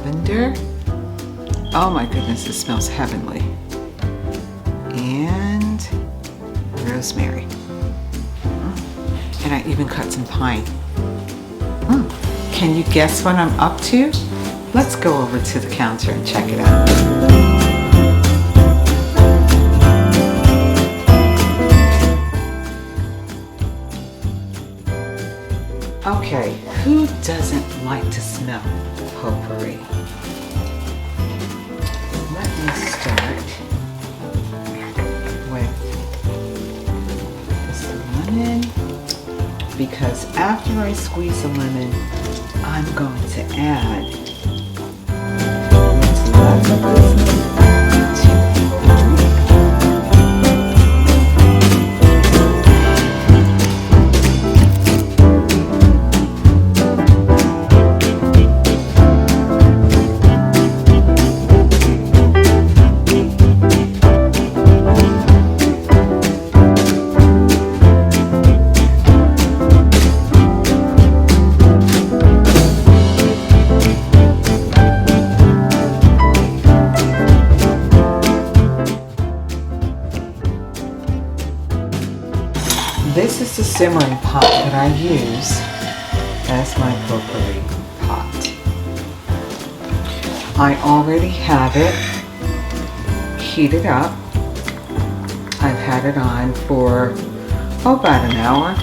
lavender. Oh my goodness, it smells heavenly. And rosemary. And I even cut some thyme. Can you guess what I'm up to? Let's go over to the counter and check it out. Okay, who doesn't like to smell potpourri? Let me start with this lemon, because after I squeeze the lemon, I'm going to add what's left of this. This is the simmering pot that I use as my potpourri pot. I already have it heated up. I've had it on for about an hour.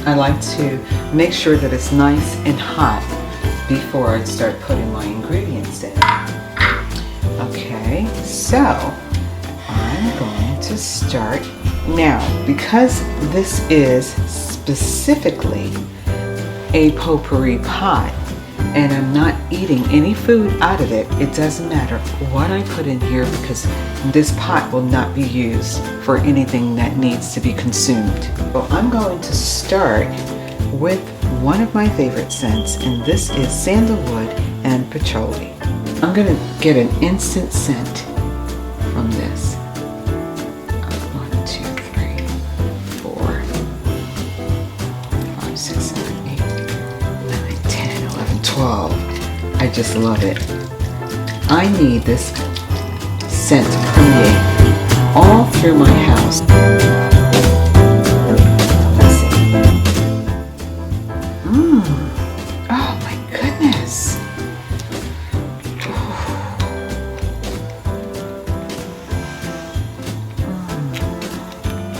I like to make sure that it's nice and hot before I start putting my ingredients in. Okay, so I'm going to start now. Because this is specifically a potpourri pot and I'm not eating any food out of it, it doesn't matter what I put in here, because this pot will not be used for anything that needs to be consumed. So I'm going to start with one of my favorite scents, and this is sandalwood and patchouli. I'm going to get an instant scent from this. 12. I just love it. I need this scent to permeate all through my house. Let's see. Oh my goodness.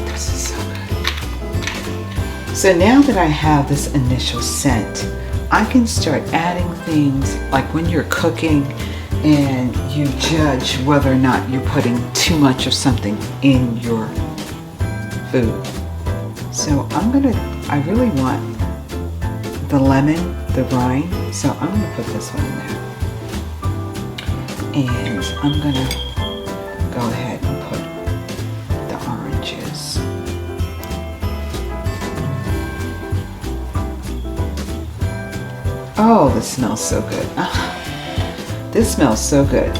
This is so good. So now that I have this initial scent, I can start adding things like when you're cooking and you judge whether or not you're putting too much of something in your food. So I really want the lemon, the rind, so I'm going to put this one in there. And I'm going to go ahead and put the oranges. Oh, this smells so good. This smells so good.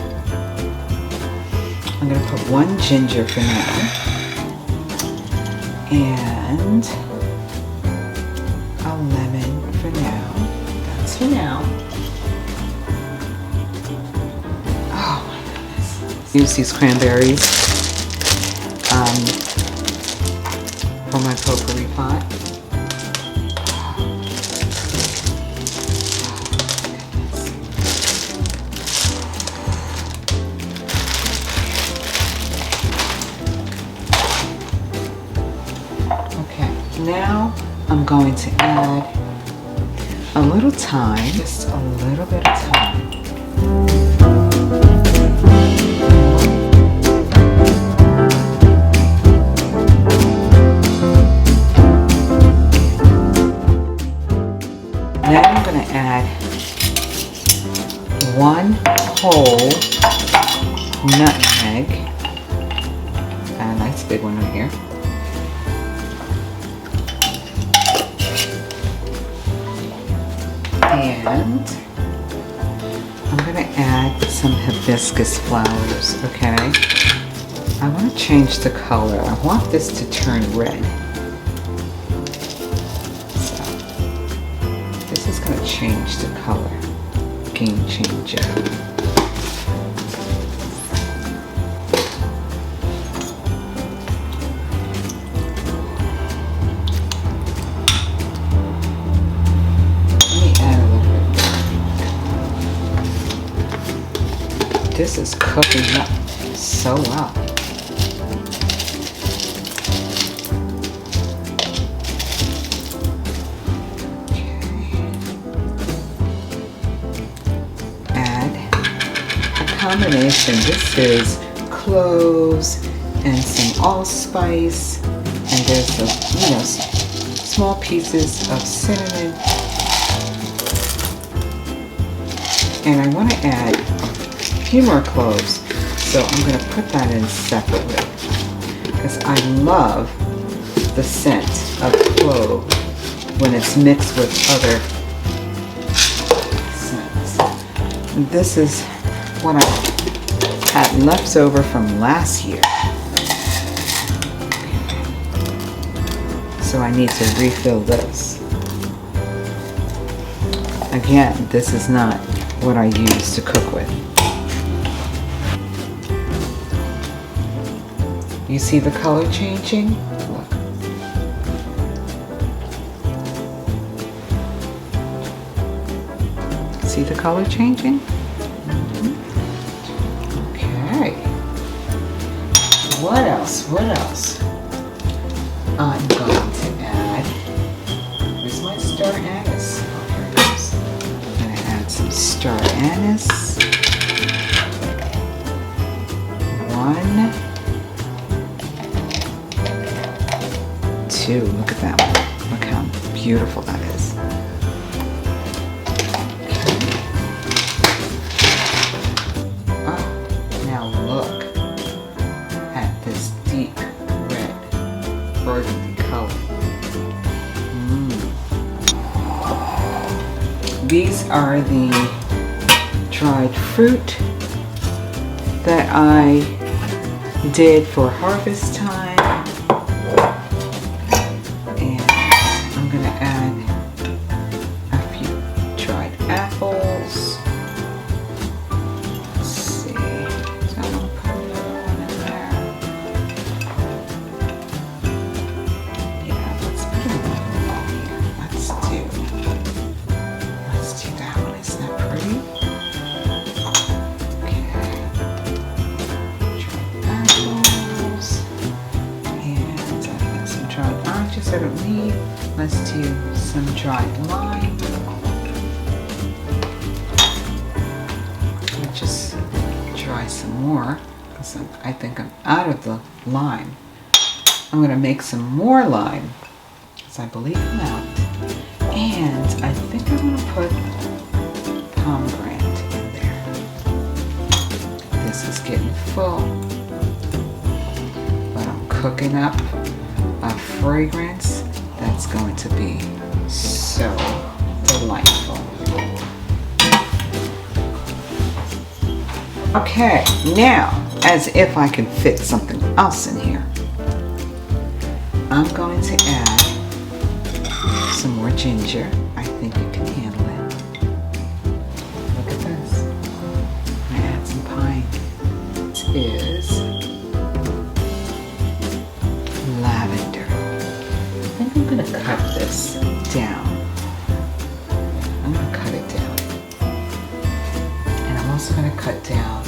I'm going to put one ginger for now. And a lemon for now. That's for now. Oh my goodness. Use these cranberries for my potpourri pot. Now I'm going to add a little thyme, just a little bit of thyme. Now I'm going to add one whole nutmeg, a nice big one right here. And I'm going to add some hibiscus flowers, okay? I want to change the color. I want this to turn red. So, this is going to change the color. game changer. Let me add a little bit. This is cooking up so well. Combination. This is cloves and some allspice, and there's some, small pieces of cinnamon. And I want to add a few more cloves, so I'm going to put that in separately because I love the scent of clove when it's mixed with other scents. This is what I had left over from last year. So I need to refill this. Again, this is not what I use to cook with. You see the color changing? Look. See the color changing? What else? What else? I'm going to add, where's my star anise? Oh, here it is. I'm going to add some star anise. 1, 2, look at that one. Look how beautiful that is. Burgundy color. These are the dried fruit that I did for harvest time, and I'm going to add a few dried apples. Let's see, so I'm going to put another one in there. I don't need. Let's do some dried lime. I'll just try some more because I think I'm out of the lime. I'm going to make some more lime because I believe I'm out. And I think I'm going to put pomegranate in there. This is getting full, but I'm cooking up a fragrance that's going to be so delightful. Okay, now, as if I can fit something else in here, I'm going to add some more ginger. I think you can handle it. Look at this. I add some pine. It is lavender. I think I'm going to cut this down. I'm going to cut it down. And I'm also going to cut down